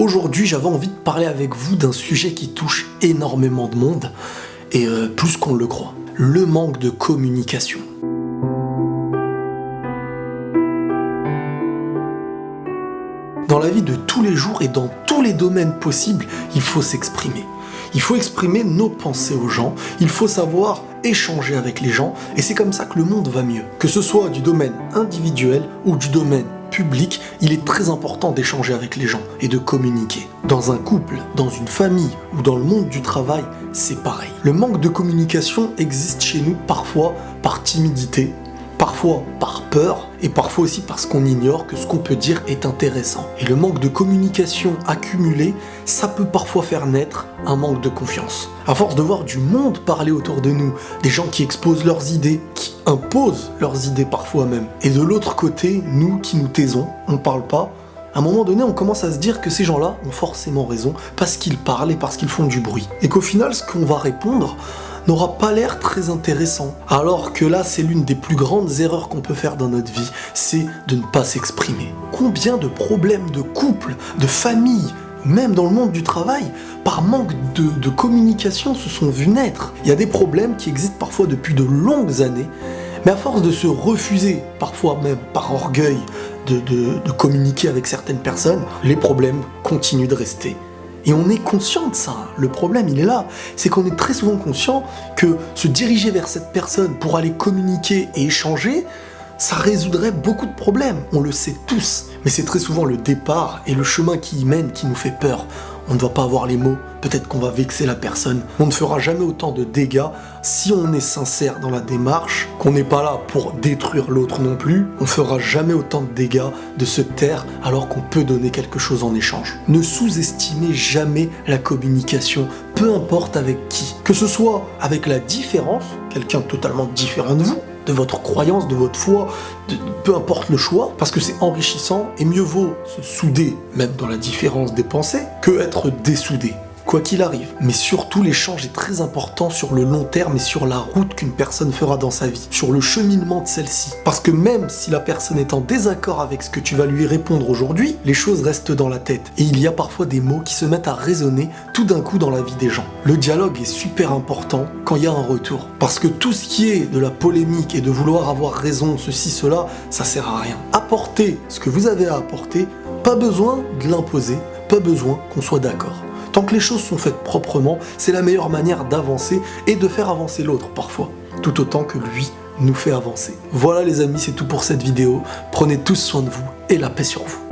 Aujourd'hui, j'avais envie de parler avec vous d'un sujet qui touche énormément de monde, et plus qu'on le croit. Le manque de communication. Dans la vie de tous les jours et dans tous les domaines possibles, il faut s'exprimer. Il faut exprimer nos pensées aux gens, il faut savoir échanger avec les gens, et c'est comme ça que le monde va mieux. Que ce soit du domaine individuel ou du domaine public, il est très important d'échanger avec les gens et de communiquer. Dans un couple, dans une famille ou dans le monde du travail, c'est pareil. Le manque de communication existe chez nous parfois par timidité, parfois par peur et parfois aussi parce qu'on ignore que ce qu'on peut dire est intéressant. Et le manque de communication accumulé, ça peut parfois faire naître un manque de confiance. À force de voir du monde parler autour de nous, des gens qui exposent leurs idées, qui imposent leurs idées parfois même, et de l'autre côté, nous qui nous taisons, on parle pas, à un moment donné, on commence à se dire que ces gens-là ont forcément raison parce qu'ils parlent et parce qu'ils font du bruit. Et qu'au final, ce qu'on va répondre n'aura pas l'air très intéressant. Alors que là, c'est l'une des plus grandes erreurs qu'on peut faire dans notre vie, c'est de ne pas s'exprimer. Combien de problèmes de couple, de famille, même dans le monde du travail, par manque de communication se sont vus naître. Il y a des problèmes qui existent parfois depuis de longues années, mais à force de se refuser, parfois même par orgueil, de communiquer avec certaines personnes, les problèmes continuent de rester. Et on est conscient de ça. Le problème, il est là. C'est qu'on est très souvent conscient que se diriger vers cette personne pour aller communiquer et échanger, ça résoudrait beaucoup de problèmes. On le sait tous. Mais c'est très souvent le départ et le chemin qui y mène qui nous fait peur. On ne doit pas avoir les mots. Peut-être qu'on va vexer la personne. On ne fera jamais autant de dégâts si on est sincère dans la démarche, qu'on n'est pas là pour détruire l'autre non plus. On fera jamais autant de dégâts de se taire alors qu'on peut donner quelque chose en échange. Ne sous-estimez jamais la communication, peu importe avec qui. Que ce soit avec la différence, quelqu'un totalement différent de vous, de votre croyance, de votre foi, peu importe le choix, parce que c'est enrichissant et mieux vaut se souder, même dans la différence des pensées, que être dessoudé. Quoi qu'il arrive. Mais surtout, l'échange est très important sur le long terme et sur la route qu'une personne fera dans sa vie, sur le cheminement de celle-ci. Parce que même si la personne est en désaccord avec ce que tu vas lui répondre aujourd'hui, les choses restent dans la tête. Et il y a parfois des mots qui se mettent à résonner tout d'un coup dans la vie des gens. Le dialogue est super important quand il y a un retour. Parce que tout ce qui est de la polémique et de vouloir avoir raison, ceci, cela, ça sert à rien. Apportez ce que vous avez à apporter, pas besoin de l'imposer, pas besoin qu'on soit d'accord. Tant que les choses sont faites proprement, c'est la meilleure manière d'avancer et de faire avancer l'autre parfois, tout autant que lui nous fait avancer. Voilà les amis, c'est tout pour cette vidéo. Prenez tous soin de vous et la paix sur vous.